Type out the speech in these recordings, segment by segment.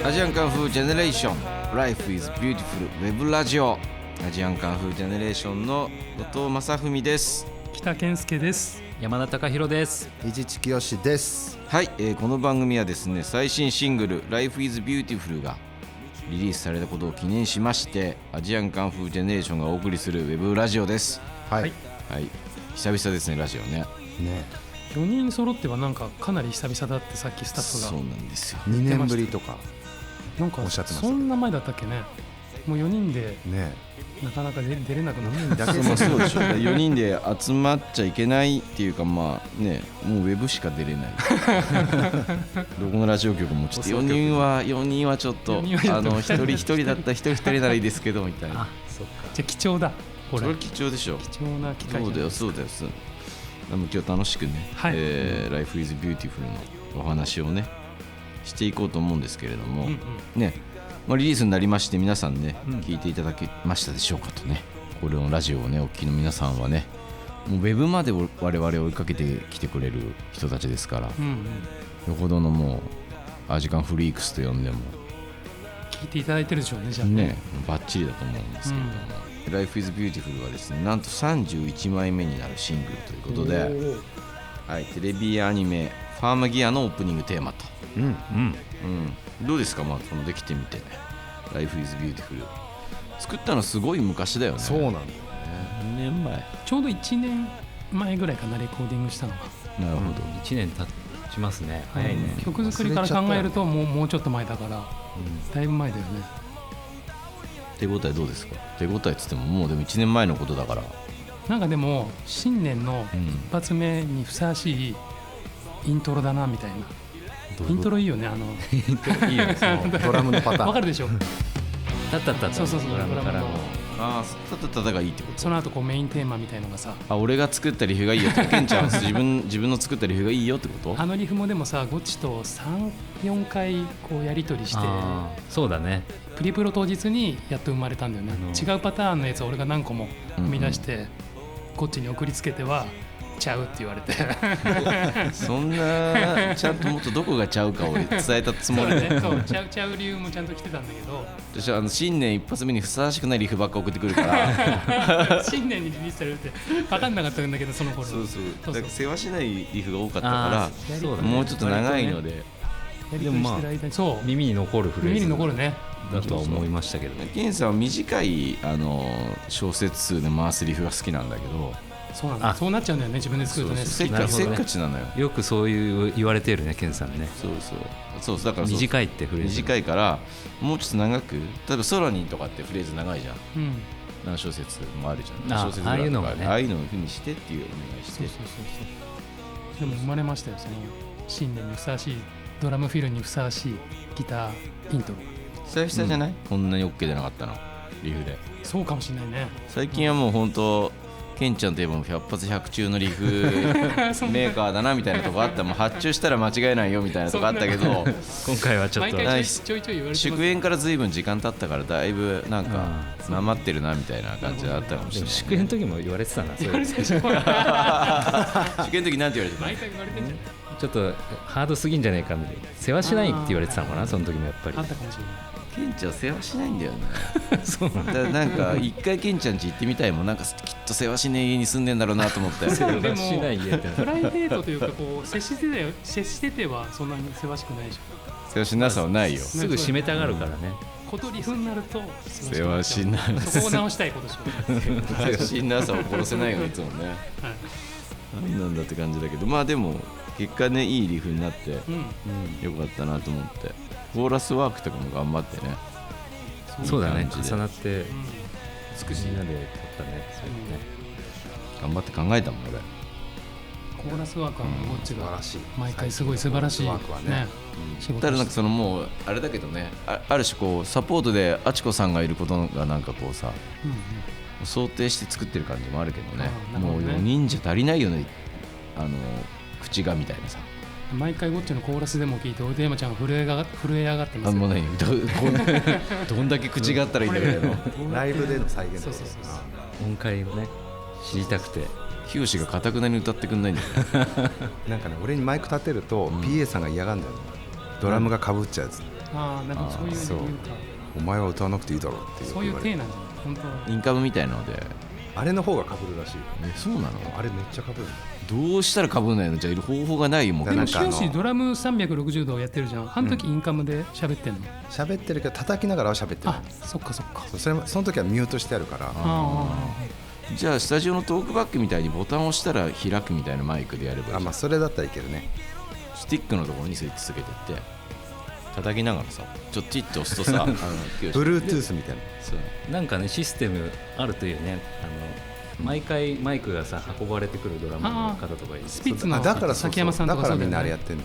アジアンカンフージェネレーション Life is Beautiful ウェブラジオ。アジアンカンフージェネレーションの後藤正文です。北健介です。山田貴弘です。伊地知清です。はい、この番組はですね、最新シングル Life is Beautiful がリリースされたことを記念しまして、アジアンカンフージェネレーションがお送りするウェブラジオです。はい、はい、久々ですね、ラジオね。4人揃ってはなんかかなり久々だってさっきスタッフが。そうなんですよ。2年ぶりとかなんかそんな前だったっけね。もう4人でなかなか出れなくなる。そうでしょ。4人で集まっちゃいけないっていうか、まあね、もうウェブしか出れないどこのラジオ局もちょっと4人はちょっと一人だったら一人ならいいですけどみたいな。そっか。じゃあ貴重だこれ。それ貴重でしょ。貴重な機会。そうだよそうだよ。でも今日楽しくね、はい、Life is Beautiful のお話をねしていこうと思うんですけれども、ね、まあ、リリースになりまして皆さんね、聞いていただけましたでしょうかとね。これのラジオをねお聞きの皆さんはね、もうウェブまで我々を追いかけてきてくれる人たちですから、よほどのもうアジカンフリークスと呼んでも聞いていただいてるでしょうね。じゃあね、バッチリだと思うんですけれども、Life is Beautiful はですね、なんと31枚目になるシングルということで、はい、テレビアニメファーマギアのオープニングテーマと、どうですか、まあ、このできてみてね Life is Beautiful 作ったのすごい昔だよね。そうなんだよね。2年前、ちょうど1年前ぐらいかな、レコーディングしたのが。なるほど、1年経ちますね。早いね。曲作りから考えるともうちょっと前だから、だいぶ前だよね。手応えどうですか。手応えっつってももうでも1年前のことだから、なんかでも新年の一発目にふさわしいイントロだなみたいな。イントロいいよね、いいよね、そのドラムのパターンわかるでしょ。タッタッタッそうドラムからのああ、ただがいいってこと。その後こうメインテーマみたいのがさ、俺が作ったリフがいいよってケンちゃん自分の作ったリフがいいよってこと。あのリフもでもさ、ゴッチと 3,4 回こうやり取りして、そうだね、プリプロ当日にやっと生まれたんだよね。違うパターンのやつを俺が何個も生み出して、ゴッチに送りつけてはちゃうって言われてそんなちゃんともっとどこがちゃうかを伝えたつもりでそうちゃう理由もちゃんと来てたんだけど、私は新年一発目にふさわしくないリフばっか送ってくるから新年にリリースされるって分かんなかったんだけど、その頃そうだから世話しないリフが多かったから、もうちょっと長いので、でもまあそう耳に残るフレーズ、耳に残るねだとは思いましたけどね。ケンさんは短い小節数で回すリフが好きなんだけど、そうなんだ、そうなっちゃうんだよね、自分で作るとね。せっかちなのよ。よくそういう言われてるね、ケンさんね。そうだから短いってフレーズ短いから、もうちょっと長く、例えばソロニーとかってフレーズ長いじゃん、何小節もあるじゃん。何小節ぐらいああいうのがね、ああいうのをふうにしてっていうお願いして。でも生まれましたよ、その新年にふさわしいドラムフィルにふさわしいギターイントロ。久々じゃない、こんなに OK でなかったのリフで。そうかもしれないね。最近はもう本当ケンちゃんといえば100発100中のリフメーカーだなみたいなとこあった。もう発注したら間違いないよみたいなとこあったけど今回はちょっと毎回ちょい言われてます。祝宴から随分時間経ったからだいぶなんかなまってるなみたいな感じがあったかもしれない。祝宴の時も言われてたな。言われてたでしょ祝宴の時なんて言われてた。毎回言われてんじゃん。ちょっとハードすぎんじゃないかみたいな、世話しないって言われてたのかな、その時もやっぱり。あったかもしれない。ケンちゃん世話しないんだよねそうなんだ。なんか一回ケンちゃん家行ってみたいもん。なんかきっと世話しねえ家に住んでんだろうなと思って世話しない家ってプライベートというかこう接しててはそんなに世話しくないでしょ。世話しなさはないよ。すぐ締めたがるからね。ことリフになると世話しなそこを直したいことでしょ。世話しなさを殺せないよいつもね、何なんだって感じだけど、まあでも結果ね、いいリフになってよかったなと思って、コーラスワークとかも頑張ってね。そうだね、重なって美しいなで撮ったね。頑張って考えたもん俺。コーラスワークはゴッチが毎回すごい素晴らしいね。ただなんかそのもうあれだけどね、ある種こうサポートであちこさんがいることがなんかこうさ、想定して作ってる感じもあるけどね。もう4人じゃ足りないよね、口がみたいなさ。毎回ゴッチのコーラスでも聞いて、おいで山ちゃんが震え上がってますよ。もう何どんだけ口があったらいいんだけどライブでの再現。そう音階をね知りたくて、ヒロシがかたくなに歌ってくんないんだよねなんかね、俺にマイク立てると PA さんが嫌がるんだよね。ドラムがかぶっちゃうやつ。ああ、なんかそういう理由か。お前は歌わなくていいだろうっていうそういう体なんじゃない本当。インカムみたいなので。あれの方が被るらしい。そうなの？あれめっちゃ被る。どうしたら被んないの？じゃあ方法がないよ。もうでもなんか清ドラム360度やってるじゃん。あの時インカムで喋ってんの？喋ってるけど叩きながらは喋ってる。あ、そっかそっか。その時はミュートしてあるからじゃあスタジオのトークバックみたいにボタンを押したら開くみたいなマイクでやればいい。まあそれだったらいけるね。スティックのところにスイッチつけてって叩きながらさ、ちょっとチッと押すとさBluetooth みたいな。そうなんかねシステムあるというね、毎回マイクがさ運ばれてくるドラムの方とかいる。スピッツのだからそう崎山さんとかだからみんそうだよね。なあれやってんの。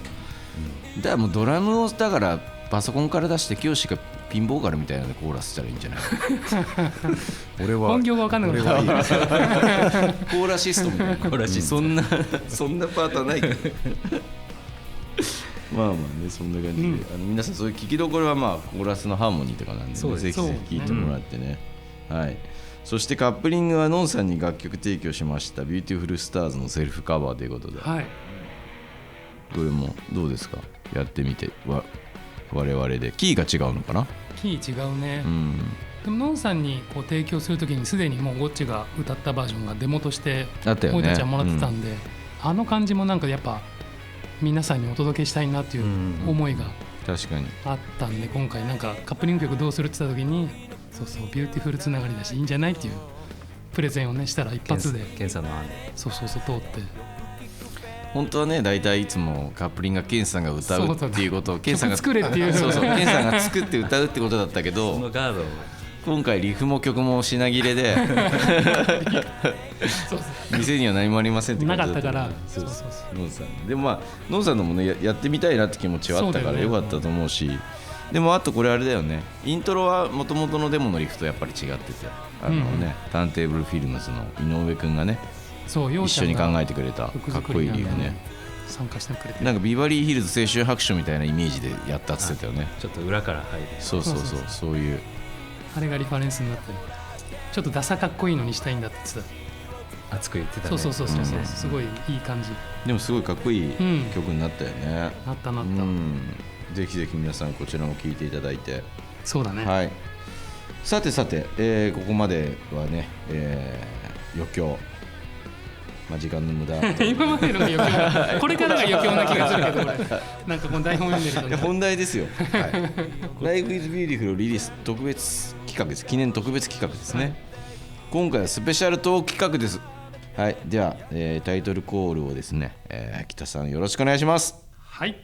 だからもうドラムをだからパソコンから出して清がピンボーカルみたいなのでコーラスしたらいいんじゃない？俺は本業が分かんなくな俺はいいった。コーラシストみたいな。コーラシスト、そんなパートはないけどまあまあね、そんな感じで、皆さんそういう聞きどころはまあコーラスのハーモニーとかなんで、そうですぜひぜひ聞いてもらってね、はい。そしてカップリングはのんさんに楽曲提供しましたビューティフルスターズのセルフカバーということで、はい。これもどうですか？やってみて我々でキーが違うのかな？キー違うね。うんでもノンさんにこう提供するときにすでにもうゴッチが歌ったバージョンがデモとしてあったよね。俺たちはもらってたんで、あの感じもなんかやっぱ皆さんにお届けしたいなっていう思いが確かにあったんで、今回なんかカップリング曲どうするって言ったときに、そうそうビューティフルつながりだしいいんじゃないっていうプレゼンをねしたら一発で検査の案でそう通って本当はね、大体いつもカップリングがケンさんが歌うっていうことをケンさんが曲作れっていうそうケンさんが作って歌うってことだったけそど、のガードを今回リフも曲も品切れでそう店には何もありませんってな感じだかったからそうそうそうノンさんでもまあノンさんのもねやってみたいなって気持ちはあったからそうだよねよかったと思うし、でもあとこれあれだよね、イントロはもともとのデモのリフとやっぱり違ってて、ターンテーブルフィルムズの井上くんがねそう一緒に考えてくれたかっこいいリフね。参加してくれて、なんかビバリーヒルズ青春白書みたいなイメージでやったって言ってたよね。ちょっと裏から入る。そうそういうあれがリファレンスになってる。ちょっとダサかっこいいのにしたいんだって言ってた。熱く言ってたね。そう、すごいいい感じ。でもすごいかっこいい曲になったよね。なった、ぜひぜひ皆さんこちらも聴いていただいて。そうだね、はい。さて、ここまではね、余興、時間の無駄今までのが余興これからが余興な気がするけど俺なんかこの台本読んでると、ね、本題ですよ、Life is Beautiful リリース特別企画です。記念特別企画ですね、今回はスペシャルトーク企画です。はい、では、タイトルコールをですね、北さんよろしくお願いします。はい、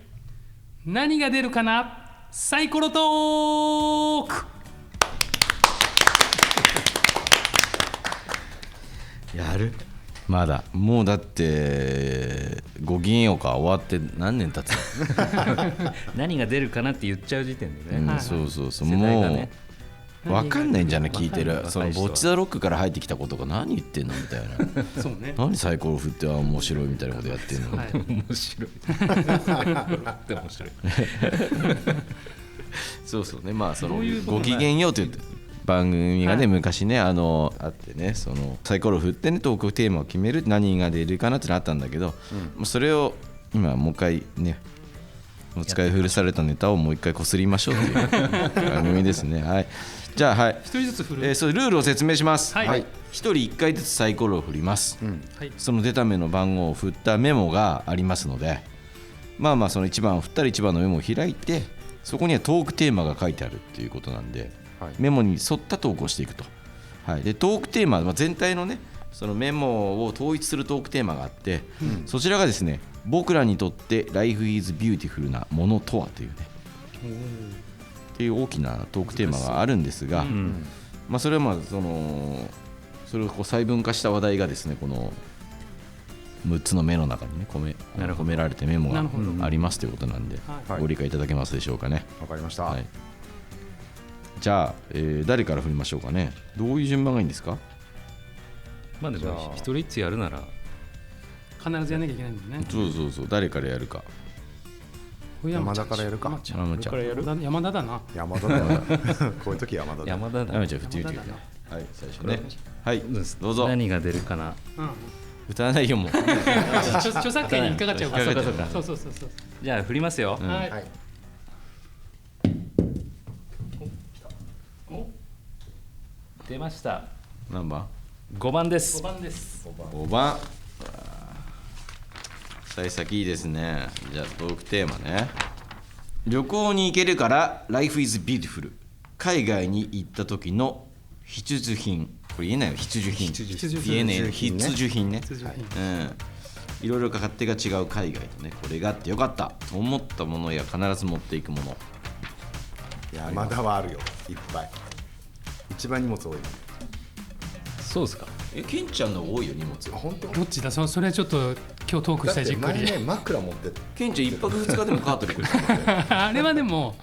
何が出るかな、サイコロトーク。やる？まだもうだってごきげんようか終わって何年経つの何が出るかなって言っちゃう時点でね、そう世代がねもう分かんないんじゃない、聞いてるその若い人はボッチ・ザ・ロックから入ってきたことが何言ってんのみたいなそうね、何サイコロ振って面白いみたいなことやってんの、はい、面白いって面白いそうね、まあそのどういうことごきげんようという番組がね、昔ねあってね、そのサイコロ振ってねトークテーマを決める、何が出るかなってのあったんだけど、それを今もう一回ね、お使い古されたネタをもう一回こすりましょうという番組ですね。はい、じゃあ、はい、一人ずつ振る、そうルールを説明します。はい1人1回ずつサイコロを振ります、はい、その出た目の番号を振ったメモがありますので、まあその1番を振ったら1番のメモを開いて、そこにはトークテーマが書いてあるっていうことなんで、メモに沿ったトークをしていくと、でトークテーマ、全体のねそのメモを統一するトークテーマがあって、そちらがですね、僕らにとって Life is Beautiful なものとはというねっていう大きなトークテーマがあるんですが、それはそれをこう細分化した話題がですね、この6つの目の中にね込められてメモがありますということなんで、ご理解いただけますでしょうかね。わかりました、はい、じゃあ、誰から振りましょうかね。どういう順番がいいんですか？まあでも一人一つやるなら必ずやんなきゃいけないんだよね。そう誰からやるか。山田からやるか。山田からやる？山田だな。山田だなこういう時山田だ。山田だ。山ちゃん振ってみてください。はい、最初ね。はい、どうぞ。何が出るかな。歌わないよもう。著作権に引っかかっちゃうから。そう。じゃあ振りますよ。はい。出ました。何番5番です。5番です。5番。幸先いいですね。じゃあトークテーマね。旅行に行けるから Life is beautiful。 海外に行った時の必需品。これ言えないよ。必需品言えねえ。必需品ね。いろいろ勝手が違う海外とね、これがあってよかったと思ったものや必ず持っていくもの。いやまだはあるよ、いっぱい。一番荷物多い。そうですか。ケンちゃんの方が多いよ荷物。本当？どっちだ。それはちょっと今日トークしたい。じっくり。前ね枕持ってって。ケンちゃん1泊2日でもカートで来るあれはでも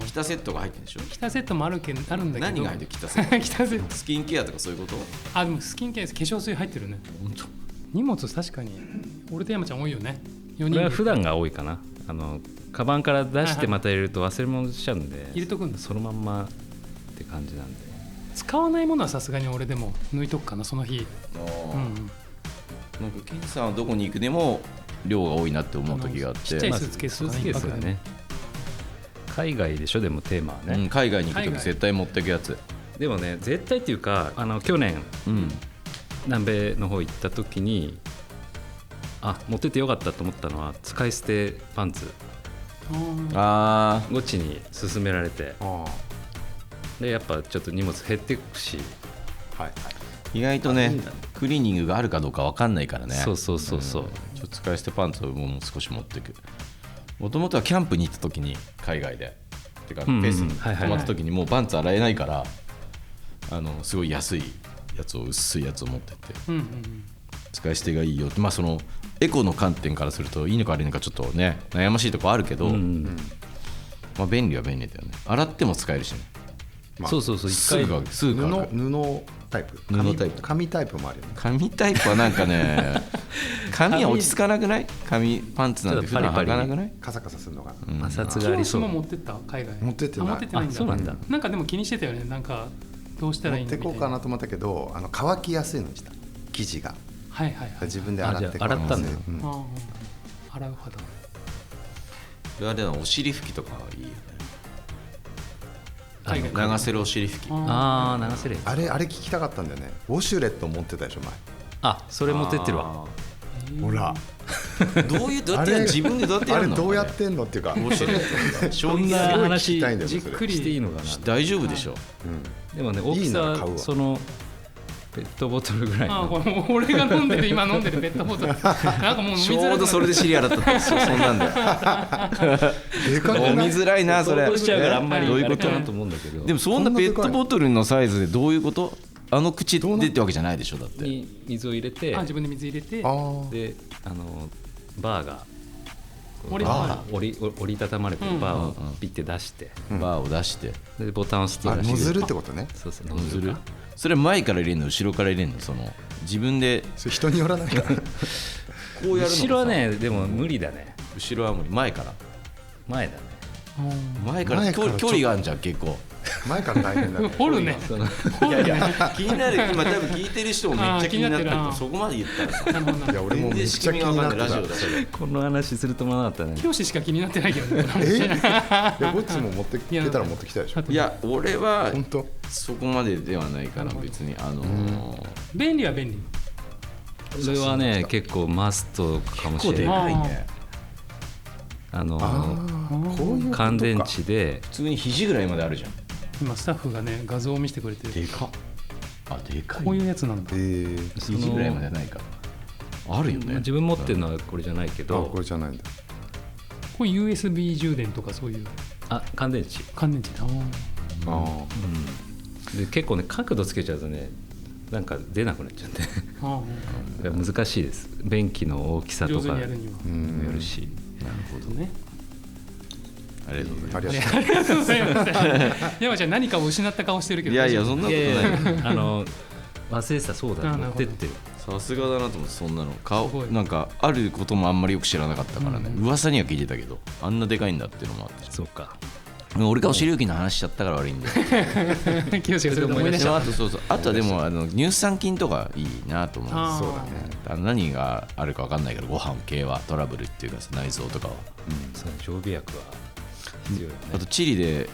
北セットが入ってるでしょ。北セットもあるんだけど。何が入ってる北セット北セット。スキンケアとかそういうこと？でもスキンケア、化粧水入ってるね。本当。荷物確かに俺と山ちゃん多いよね。4人。これは普段が多いかな。カバンから出してまた入れると忘れ物しちゃうんで、入れとくんだ。そのまんまって感じなんで。使わないものはさすがに俺でも抜いとくかな、その日。なんかケンさんはどこに行くでも量が多いなって思う時があって。ちっちゃいスーツケースとかね。スーツケースだね。海外でしょ、でもテーマはね。海外に行く時絶対持ってくやつ。でもね、絶対っていうか去年、南米の方行った時に持っててよかったと思ったのは使い捨てパンツ。ゴッチに勧められて、でやっぱちょっと荷物減っていくし、意外とねクリーニングがあるかどうか分かんないからね。そう、ちょっと使い捨てパンツをもう少し持っていく。もともとはキャンプに行った時に海外でてかフェスに泊まった時にもうパンツ洗えないからすごい安いやつを薄いやつを持ってって、使い捨てがいいよって。そのエコの観点からするといいのか悪いのかちょっとね悩ましいとこあるけど、便利は便利だよね。洗っても使えるしね。そう一回布タイプ、紙タイプもあるよね。紙タイプはなんかね紙は落ち着かなくない？紙パンツなんて普段履かなくない？カサカサするのが摩擦がありそう。も持ってった海外。持ってってない。持ってってないんだ。そうなんだ。なんかでも気にしてたよね。なんかどうしたらいいのみたいな。持ってこうかなと思ったけど乾きやすいのにした生地が。自分で洗って洗ったんだよ。洗う肌。それはでもお尻拭きとかいいよね。流せるお尻拭き。流せる。あれ聞きたかったんだよね。ウォシュレット持ってたでしょ前。それ持ってってるわ。ほらどうやって自分でどうやってやるの？あれどうやってんのっていうか、ウォシュレットそんな話じっくりしていいのかな。大丈夫でしょ。でもね、大きさそのペットボトルぐらいの。俺が今飲んでるペットボトルなんかもう飲みづらくなる。ちょうどそれで知り合ったそんなんだよ。飲みづらいなそれ。しちゃうからあんまりどういうことなと思うんだけど。でもそんなペットボトルのサイズでどういうこと？口でってわけじゃないでしょ。だってに水を入れて、自分で水入れて、でバーが折りたたまれてるバーをピッて出して、バーを出してでボタンを押すとノズルってことね。そうノズル。それ前から入れるの後ろから入れるの？自分で。人によらないから。こうやるの。後ろはねでも無理だね。後ろは無理。前から。前だね。前から距離があるじゃん結構。前から大変だね。掘るね。いや気になる。今多分聞いてる人もめっちゃ気になってるけど、そこまで言ったらさ。いや俺もめっちゃ気になってた。この話すると思わなかったね。教師しか気になってないけどね。いやこっちも持ってきてたら持ってきたでしょ。いや俺は本当そこまでではないから別に便利は便利。それはね結構マストかもしれない。乾電池で普通に肘ぐらいまであるじゃん。今スタッフがね画像を見せてくれてる。でかっ。でかい。こういうやつなんだ。肘ぐらいまでないからあるよね。自分持ってるのはこれじゃないけど。これじゃないんだ。これ USB 充電とかそういう。乾電池。乾電池だ。で結構ね角度つけちゃうとねなんか出なくなっちゃって難しいです。便器の大きさとかにもよるし。なるほどね。ありがとうございます。ありがとうございます。山ちゃん何かを失った顔してるけど。いやそんなことない。忘れてた。そうだ持ってってる。さすがだなと思って。そんなのなんかあることもあんまりよく知らなかったからね。噂には聞いてたけどあんなでかいんだっていうのもあって。そうか。俺がお尻拭きの話しちゃったから悪いんで。清志がそれで思い出した。あとはでも乳酸菌とかいいなと思う。そうだね。何があるか分かんないからご飯系はトラブルっていうか内臓とかは。常備薬は必要よね。あとチリで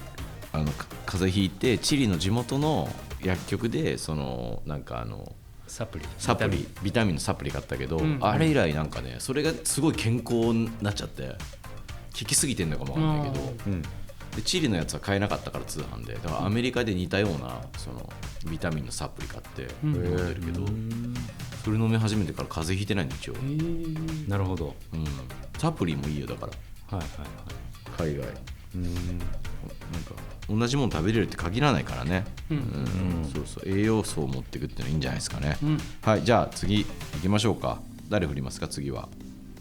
風邪ひいてチリの地元の薬局でそのなんかサプリビタミンのサプリ買ったけど、うん、あれ以来なんかねそれがすごい健康になっちゃって効きすぎてんのかもわかんないけど、でチリのやつは買えなかったから通販で、だからアメリカで似たようなそのビタミンのサプリ買って飲んでるけど、それ飲み始めてから風邪ひいてないんだ一応。なるほど、サプリもいいよだから、海外なんか同じもの食べれるって限らないからね、そうそう栄養素を持っていくっていうのはいいんじゃないですかね、はい。じゃあ次行きましょうか。誰振りますか次は。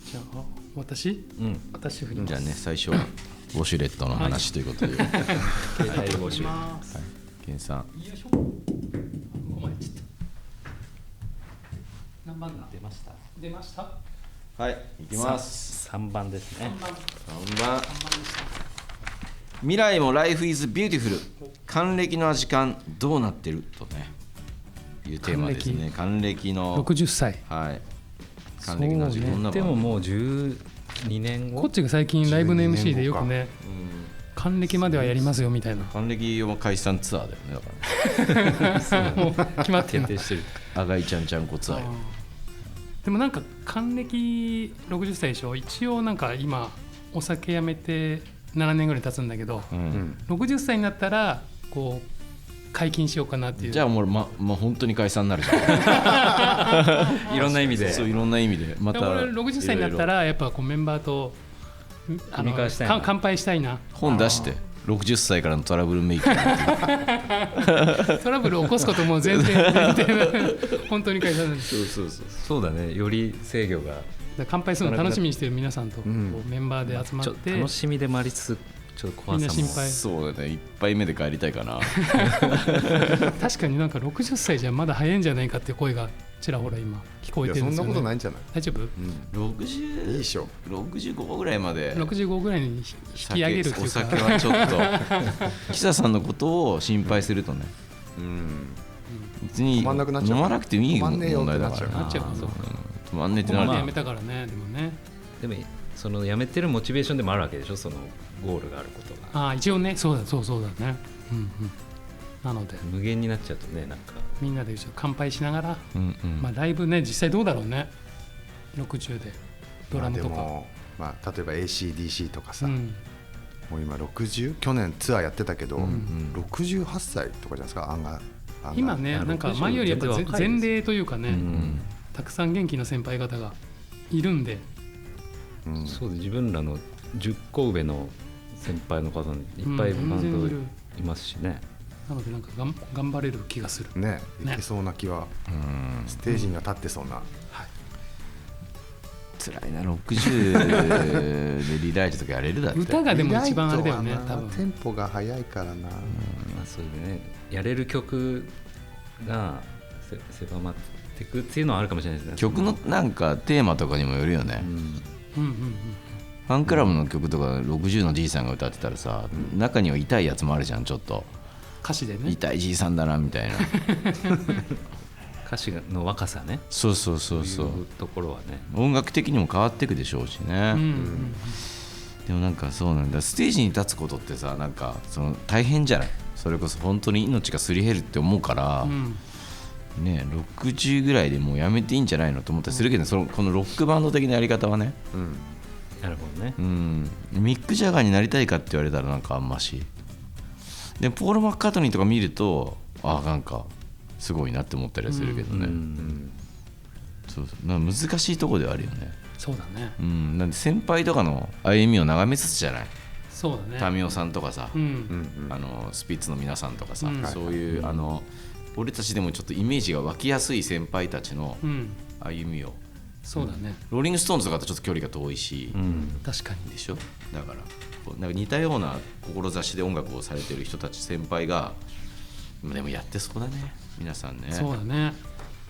じゃあ私、私振ります。じゃあね最初はウォシュレットの話ということで、携帯ウォシュレット、ケンさん。よいしょ。ここまでちょっと何番だ。出ました。はい、いきます。3番ですね。3番。未来も Life is Beautiful 還暦の時間どうなってるとねいうテーマですね。還暦の60歳。はい。還暦の時間どんな。でももう12年後。こっちが最近ライブの MC でよくね、還暦まではやりますよみたいな。還暦は解散ツアーだよねだから。もう決まってる。あがいちゃんちゃんこツアーよ。でもなんか還暦60歳でしょ。一応なんか今お酒やめて7年ぐらい経つんだけど、60歳になったらこう解禁しようかなっていう。じゃあもう本当に解散になるじゃん。いろんな意味で。そういろんな意味でまた。俺60歳になったらやっぱこうメンバーと乾杯したいな。本出して60歳からのトラブルメイキングトラブル起こすことも全然本当に解散なんです。そうだね。より制御が。乾杯するの楽しみにしてる皆さんとメンバーで集まって、楽しみでもありつつちょっと怖さも。みんな心配。そうだね。1杯目で帰りたいかな。確かになんか60歳じゃまだ早いんじゃないかっていう声がちらほら今聞こえてるんですよね。そんなことないんじゃない。大丈夫？60いいでしょ。65ぐらいまで65ぐらいに引き上げるっていうか。お酒はちょっと岸田さんのことを心配するとね、別に飲まなくてもいい問題だからなっちゃう。止まんねえってなる。やめたからね。でもそのやめてるモチベーションでもあるわけでしょ。そのゴールがあることが。一応ね。そうだね。なので無限になっちゃうとね、なんかみんなで乾杯しながら、ライブね実際どうだろうね。60でドラムとか。例えば ACDC とかさ、もう今60、去年ツアーやってたけど、68歳とかじゃないですか。今ねなんか前よりやっぱ前例というかね、たくさん元気な先輩方がいるんで、そうで自分らの10個上の先輩の方にいっぱいバンドいますしね。なのでなんか頑張れる気がするね。いけそうな気は、ステージには立ってそうな。辛いな。60でリライトとかやれるだって。歌がでも一番あれだよね。多分テンポが速いからな。そうでね、やれる曲が狭まっていくっていうのはあるかもしれないですね。曲のなんかテーマとかにもよるよね。ファンクラブの曲とか60のじいさんが歌ってたらさ、中には痛いやつもあるじゃん。ちょっと歌詞でね、痛いじいさんだなみたいな歌詞の若さね。そういうところはね、音楽的にも変わっていくでしょうしね。でもなんかそうなんだ。ステージに立つことってさ、なんかその大変じゃない。それこそ本当に命がすり減るって思うから、ね、60ぐらいでもうやめていいんじゃないのと思ったりするけど、このロックバンド的なやり方はね、なるほどね。ミック・ジャガーになりたいかって言われたらなんかあんましで、ポール・マッカートニーとか見るとなんかすごいなって思ったりはするけどね。なんか難しいところではあるよね。そうだね。なんで先輩とかの歩みを眺めつつじゃない。そうだね。タミオさんとかさ、スピッツの皆さんとかさ、そういう俺たちでもちょっとイメージが湧きやすい先輩たちの歩みを。そうだね。ローリングストーンズとかとちょっと距離が遠いし、確かにでしょ。だからなんか似たような志で音楽をされてる人たち先輩がでもやってそうだね皆さんね。そうだね。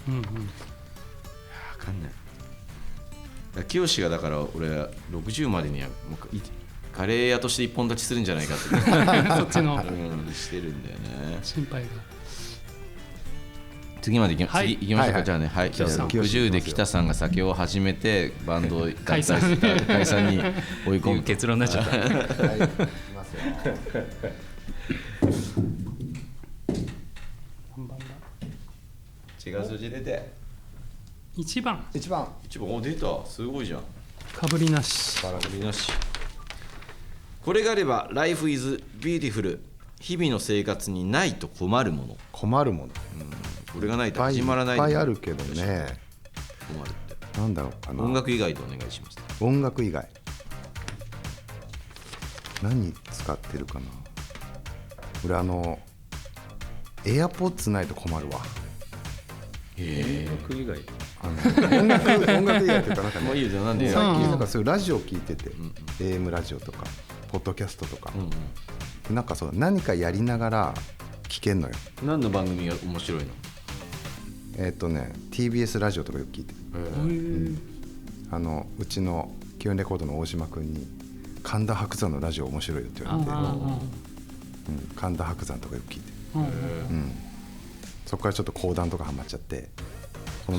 分かんない。清がだから俺60までにはもうカレー屋として一本立ちするんじゃないかってそっちのしてるんだよね。心配が。次まで行きましょうか。じゃあね、60で北さんが酒を始めてバンドを解散に追い込む結論になっちゃった。いきますよ。何番違う数字出て。1番一番お、出た。すごいじゃん。かぶりなし。バラバリなし。これがあれば Life is beautiful。日々の生活にないと困るもの。困るものこれがないと始まらない。いっぱいあるけどね。困るって。なんだろうかな。音楽以外でお願いします。音楽以外何使ってるかな。俺エアポッツないと困るわ。音楽以外音楽以外っていうかなんかね、もういいよじゃあなんで最近なんかそういうラジオ聞いてて、AM ラジオとかポッドキャストとか、なんかそう何かやりながら聞けんのよ。何の番組が面白いの？TBS ラジオとかよく聞いてる。うちのキュンレコードの大島君に神田伯山のラジオ面白いよって言われて、神田伯山とかよく聞いて、そこからちょっと講談とかハマっちゃって、こ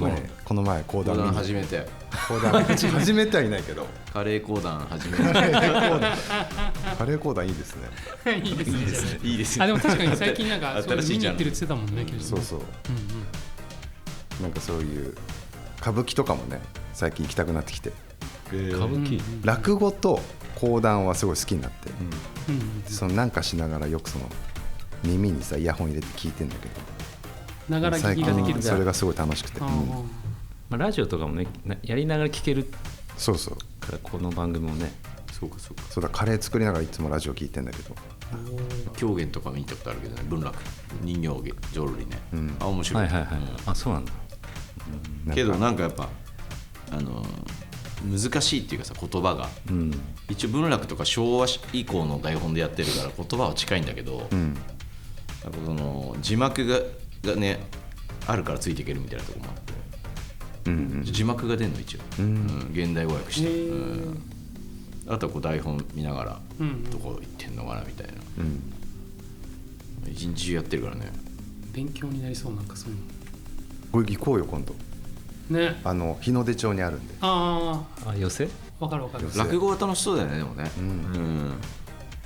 の前講談初めて初めてはいないけどカレー講談初めてカレー講談いいですね。いいですね。いいですね。あ、でも確かに最近なんかそういうの見に新しいジャンル行ってるって言ってたもんね。そうそう、なんかそういう歌舞伎とかもね最近行きたくなってきて、歌舞伎、落語と講談はすごい好きになって、そのなんかしながらよくその耳にさイヤホン入れて聞いてんだけど、ながら聞きができる。それがすごい楽しくて、まあ、ラジオとかもねやりながら聞けるそうそうからこの番組もね。そうだ、カレー作りながらいつもラジオ聞いてんだけど、狂言とか見たことあるけどね、文楽人形浄瑠璃ね、あ面白い、あそうなんだ。けどなんかやっぱ難しいっていうかさ言葉が、一応文楽とか昭和以降の台本でやってるから言葉は近いんだけど、やっぱその字幕がねあるからついていけるみたいなところもあって、字幕が出るの一応、現代語訳して、あとはこう台本見ながらどこ行ってんのかなみたいな、一日中やってるからね。勉強になりそう。なんかそういうこれ行こうよ今度ね。日の出町にあるんで。あ寄せわかるわかる。落語は楽しそうだよね。でもね、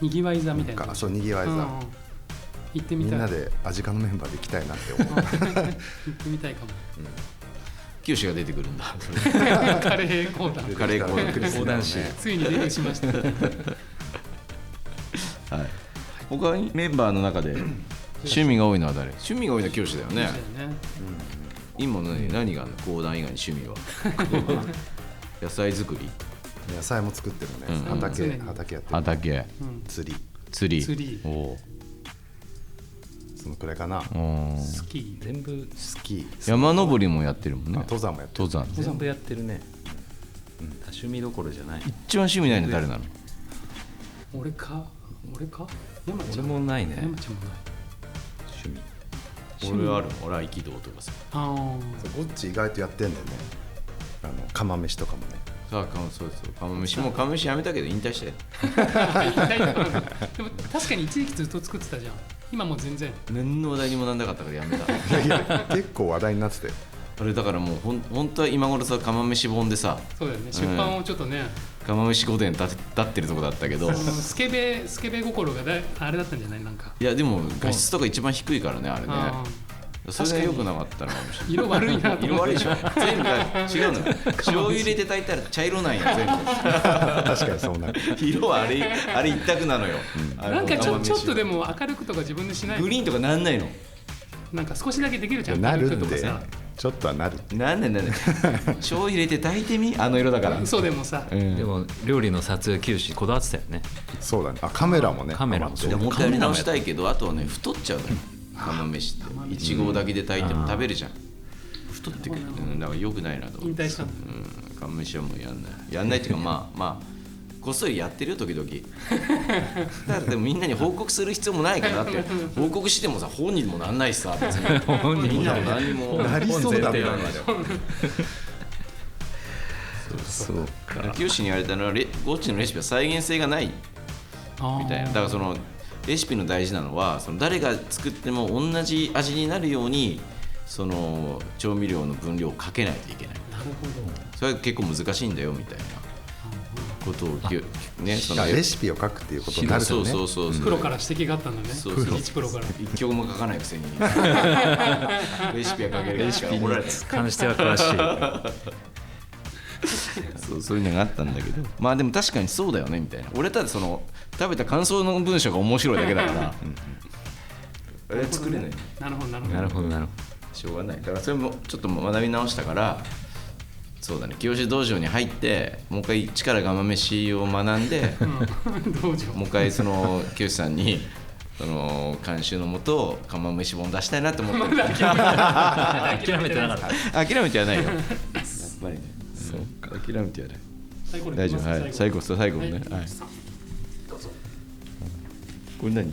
にぎわい座みたいな。そうにぎわい座、行ってみたい。みんなでアジカのメンバーで行きたいなって思う。行ってみたいかも。清が出てくるんだ。カレー講談。カレー講談師。ついにデビューしました。はい。他にメンバーの中で趣味が多いのは誰？趣味が多いのは清だよね。今何があるの？講談以外に趣味は。野菜作り。野菜も作ってるね。畑やってる。畑。釣り。お。そのくらいかな。スキー全部スキー。山登りもやってるもんね。登山もやってる。全部やってるね。多趣味どころじゃない。一番趣味ないの誰なの？俺か山ちゃん。俺もないね。山ちゃんもない。趣味。俺はある。俺は合気道とかさ。ゴッチ意外とやってんだよね。釜飯とかもね。そう釜飯も釜飯やめたけど引退して。でも確かに一時期ずっと作ってたじゃん。今もう全然何の話題にもなんなかったからやめた。結構話題になってて、あれだからもう本当は今頃さ釜飯本でさ、そうだよね、出版をちょっとね、釜飯御殿立ってるとこだったけど、スケベ心があれだったんじゃない？なんかいやでも画質とか一番低いからねあれね。それが良くなかったのかもしれない。色悪いなと思って。色悪いでしょ。全部違うのよ。醤油入れて炊いたら茶色なんや全部。確かにそうなる。色はあれ一択なのよ。なんかちょっとでも明るくとか自分でしない。グリーンとかなんないの。なんか少しだけできるじゃん。なるって。ちょっとはなる。なんで醤油入れて炊いてみ、あの色だから。そうでもさ。でも料理の撮影休止こだわってたよね。そうだね。カメラもね。カメラも。もう一回やり直したいけど、あとはね太っちゃうのよ。釜飯って1合だけで炊いても食べるじゃん。太ってくる。だから良くないなと。引退したの。釜飯はもうやんないっていうかまあこっそりやってるよ時々。だからでもみんなに報告する必要もないからって報告してもさ本人もなんないしさ別にみんなも何もなりそうだったよ。そうか。清に言われたのはゴッチのレシピは再現性がないみたいな。だからそのレシピの大事なのはその誰が作っても同じ味になるようにその調味料の分量をかけないといけない。なるほど。それは結構難しいんだよみたいなことをね、そのレシピを書くっていうことになるとね。そうプロから指摘があったんだね。一プロから一曲も書かないくせにレシピは書けるレシピに関しては詳しいそういうのがあったんだけど、まあでも確かにそうだよねみたいな。俺ただその食べた感想の文章が面白いだけだから作れない。なるほどしょうがない。だからそれもちょっと学び直したから、そうだね、清道場に入ってもう一回一から釜飯を学んで、もう一回その清さんにその監修のもと釜飯本出したいなと思ってる。諦めてなかった諦めてはないよやっぱりね。そうか、諦めてはない大丈夫。はい、最後ね、はい、これ何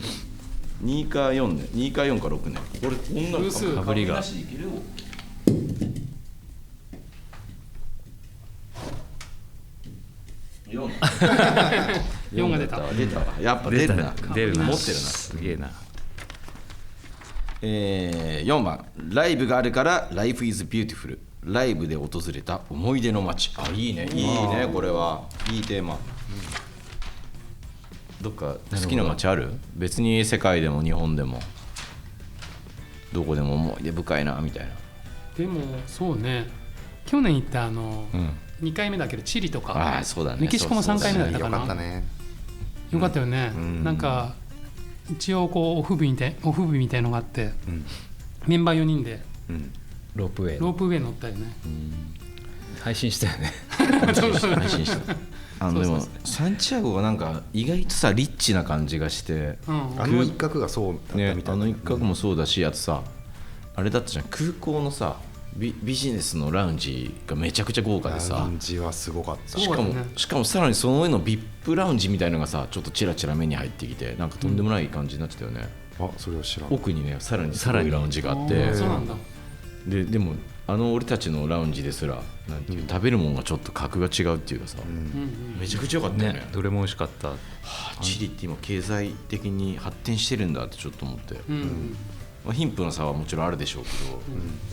2か4ね、2か4か6ね。これこんなかぶりが4が出たやっぱ出るな持ってるなすげえな。4番ライブがあるから Life is Beautiful。 ライブで訪れた思い出の街。あ、いいねこれはいいテーマ。どっか好きな街ある？別に世界でも日本でもどこでも思い出深いなみたいな。でもそうね、去年行った2回目だけどチリとか、そうだね、メキシコも3回目だったかな。よかったね。よかったよね。なんか一応こうオフ日みたいのがあって、メンバー4人でロープウェイ乗ったよね。配信したよね。配信したでもサンチアゴがなんか意外とさリッチな感じがして、あの一角がそうだったみたいな、あの一角もそうだし、あとさあれだったじゃん、空港のさビジネスのラウンジがめちゃくちゃ豪華でさ、ラウンジはすごかった。しかもさらにその上の VIP ラウンジみたいのがさちょっとチラチラ目に入ってきて、なんかとんでもない感じになってたよね。それを知らん。奥にねさらにすごいラウンジがあって、そうなんだ。でも俺たちのラウンジですらなんていう、食べるもんがちょっと格が違うっていうかさ、めちゃくちゃ良かったよね。どれも美味しかった。チリって今経済的に発展してるんだってちょっと思って、貧富の差はもちろんあるでしょうけど、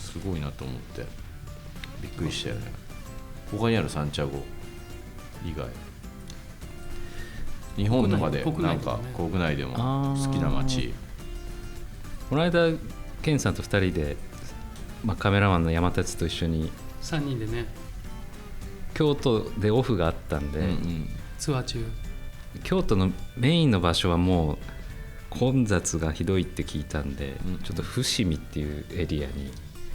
すごいなと思ってびっくりしたよね。他にあるサンチアゴ以外、日本とかでなんか国内でも好きな街。この間ケンさんと2人で、カメラマンの山達と一緒に3人でね、京都でオフがあったんで、ツアー中京都のメインの場所はもう混雑がひどいって聞いたんで、ちょっと伏見っていうエリアに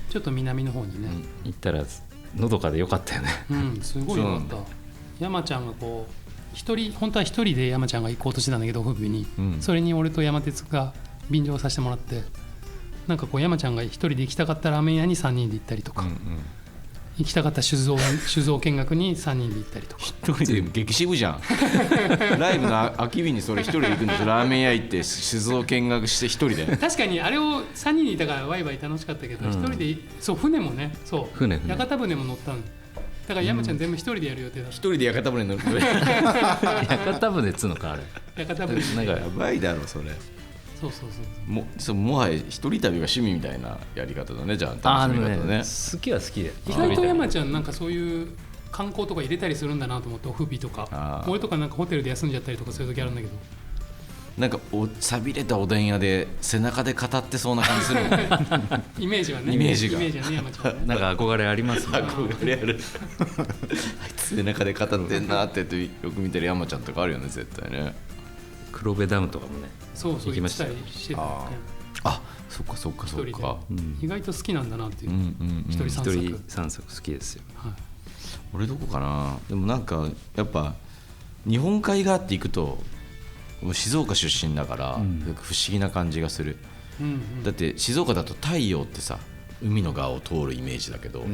ちょっと南の方にね、行ったらのどかでよかったよね。すごいよかった。山ちゃんがこう本当は一人で山ちゃんが行こうとしてたんだけど、オフに、それに俺と山哲が便乗させてもらって、なんかこう山ちゃんが一人で行きたかったラーメン屋に3人で行ったりとか、行きたかった酒造見学に3人で行ったりとか。一人で激渋じゃんライブの空き日にそれ一人で行くんですよ。ラーメン屋行って酒造見学して一人で。確かにあれを3人でいたからワイワイ楽しかったけど、一人でそう船もね、そう船屋形船も乗ったの。だから山ちゃん全部一人でやる予定だった。一人で屋形船乗って屋形船っつうのかあれ。屋形船なんかやばいだろそれ。そうもはや一人旅が趣味みたいなやり方だね。じゃあ楽しみ方ね。好きは好きで。意外と山ちゃんなんかそういう観光とか入れたりするんだなと思って、オフ日とか俺とかなんかホテルで休んじゃったりとかする時あるんだけど、なんか寂れたおでん屋で背中で語ってそうな感じするもんねイメージはね。イメージがね、山ちゃんね。なんか憧れありますね。憧れあるあいつ背中で語ってんなってよく見てる山ちゃんとかあるよね絶対ね。黒部ダムとかもね、そう行きたりしてたよね。そっか、意外と好きなんだなっていう、一人散策好きですよ。俺どこかな。でもなんかやっぱ日本海側って行くと静岡出身だから、不思議な感じがする。だって静岡だと太陽ってさ海の側を通るイメージだけど、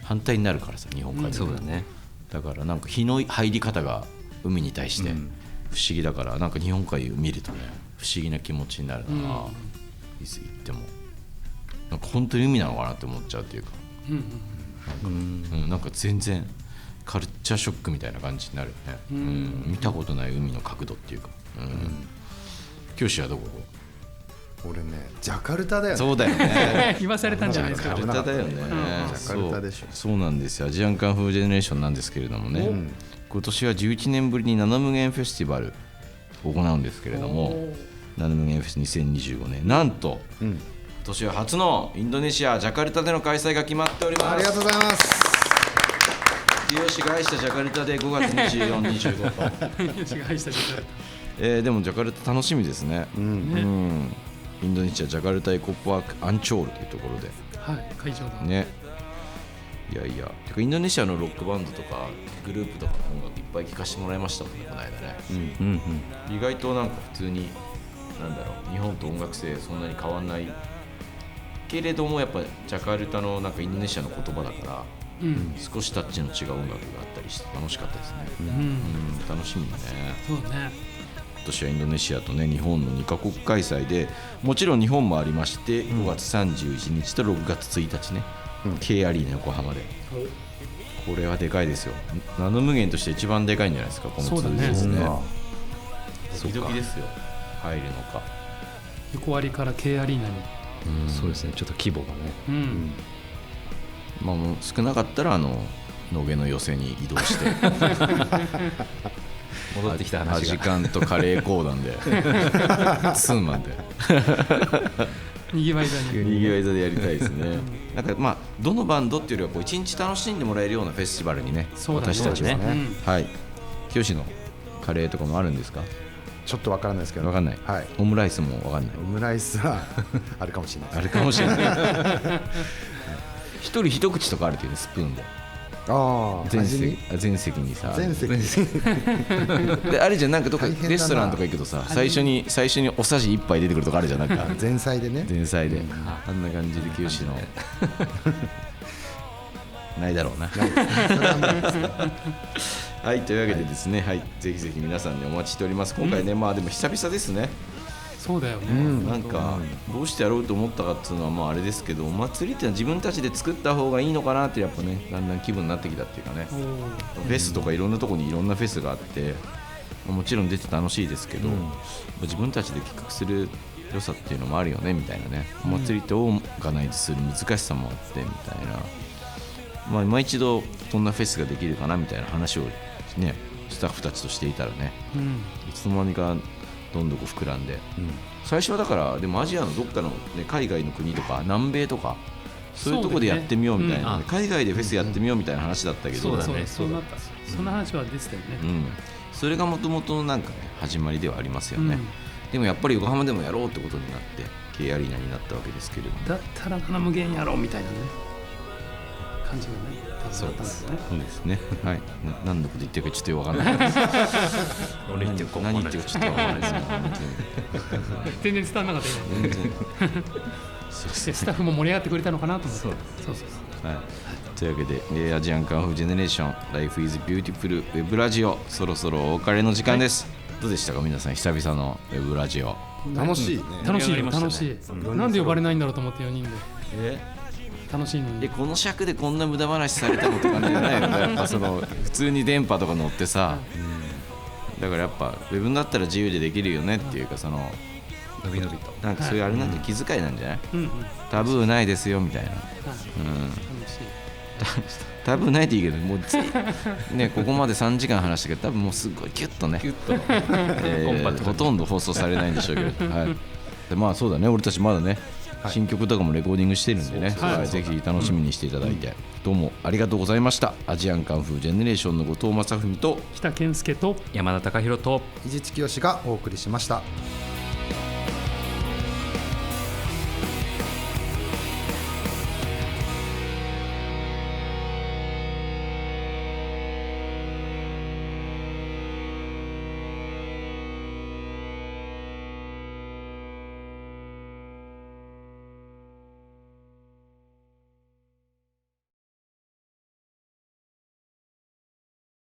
反対になるからさ日本海で、そうだね。だからなんか日の入り方が海に対して不思議だから、なんか日本海を見るとね不思議な気持ちになるな、いつ行っても。なんか本当に海なのかなって思っちゃうっていうか、なんか全然カルチャーショックみたいな感じになるよね。見たことない海の角度っていうか。教師はどこ？俺ねジャカルタだよね。そうだよね言わされたんじゃないですか。ジャカルタだよね。ジャカルタでしょ。そうなんですよ。アジアンカンフージェネレーションなんですけれどもね、今年は11年ぶりにナノ無限フェスティバルを行うんですけれども、ナノ無限フェス2025年なんと、今年は初のインドネシアジャカルタでの開催が決まっております。ありがとうございます。吉が愛したジャカルタで5月24、25と吉が愛したジャカルでもジャカルタ楽しみですね。インドネシアジャカルタエコパークアンチョールというところで、はい、会場だね。いやいや、てかインドネシアのロックバンドとかグループとかの音楽いっぱい聴かせてもらいましたもんね、この間ね。意外となんか普通になんだろう、日本と音楽性そんなに変わんないけれども、やっぱジャカルタのなんかインドネシアの言葉だから、少しタッチの違う音楽があったりして楽しかったですね。楽しみだね。そうね。今年はインドネシアとね日本の2カ国開催で、もちろん日本もありまして、5月31日と6月1日ね、K アリーナ横浜で、これはでかいですよ。ナノ無限として一番でかいんじゃないですか、このツールですね。ドキドキですよ、入るのか。横割りから K アリーナに、そうですね、ちょっと規模がね、まあ、もう少なかったら野毛の寄せに移動して戻ってきた話がアジカンとカレー講談でツーマンでにぎわい座でやりたいですね。なんかまあどのバンドっていうよりはこう一日楽しんでもらえるようなフェスティバルにね、私たちはね、はい。清のカレーとかもあるんですか？ちょっとわからないですけど。わかんない。はい。オムライスもわかんない。オムライスはあるかもしれないです。あるかもしれない。一人一口とかあるけどね、スプーンで。ああ。全席にさ。全席。であれじゃん、なんかどっかレストランとか行くとさ、最初におさじ1杯出てくるとかあるじゃん、なんか。前菜でね。前菜で、あんな感じで清のないだろうな。はい、というわけでですね、はい、ぜひぜひ皆さんにお待ちしております。今回ね、まあでも久々ですね。そうだよね。なんかどうしてやろうと思ったかっていうのはまああれですけど、お祭りっていうのは自分たちで作った方がいいのかなってやっぱね、だんだん気分になってきたっていうかね。フェスとかいろんなところにいろんなフェスがあって、もちろん出て楽しいですけど、自分たちで企画する良さっていうのもあるよねみたいなね。お祭りってオーガナイズする難しさもあってみたいな。まあ今一度こんなフェスができるかなみたいな話をね、スタッフたちとしていたらね、いつの間にかどんどん膨らんで、最初はだからでもアジアのどっかの、ね、海外の国とか南米とかそういうところでやってみようみたいな、海外でフェスやってみようみたいな話だったけど、そうだね、そうなった、そんな話は出てたよね。それがもともとのなんかね始まりではありますよね。でもやっぱり横浜でもやろうってことになって K アリーナになったわけですけれども、だったらナノ無限やろうみたいなね感じがね。そうですね。はい。何のこと言ってるかちょっとよくわかんないです。何言ってるかちょっとわかんないですね。全然伝わらなかったね。スタッフも盛り上がってくれたのかなと思って。そう。はい。というわけで、アジアンカンフージェネレーション Life is Beautiful ウェブラジオ、そろそろお別れの時間です。どうでしたか皆さん、久々のウェブラジオ。楽しいね。楽しい。なんで呼ばれないんだろうと思って4人で。楽しいのに。この尺でこんな無駄話されたのとかね、ないのかやっぱその普通に電波とか乗ってさ、だからやっぱウェブだったら自由でできるよねっていうか、その伸び伸びとなんかそういうあれなんて気遣いなんじゃない？タブーないですよみたいな。タブーないっていいけど、もうねここまで3時間話したけど、多分もうすごいキュッとね、ほとんど放送されないんでしょうけど、はい。でまあそうだね、俺たちまだね。新曲とかもレコーディングしてるんでね、ぜひ楽しみにしていただいて、どうもありがとうございました。アジアンカンフージェネレーションの後藤正文と北健介と山田貴弘と伊地知清がお送りしました。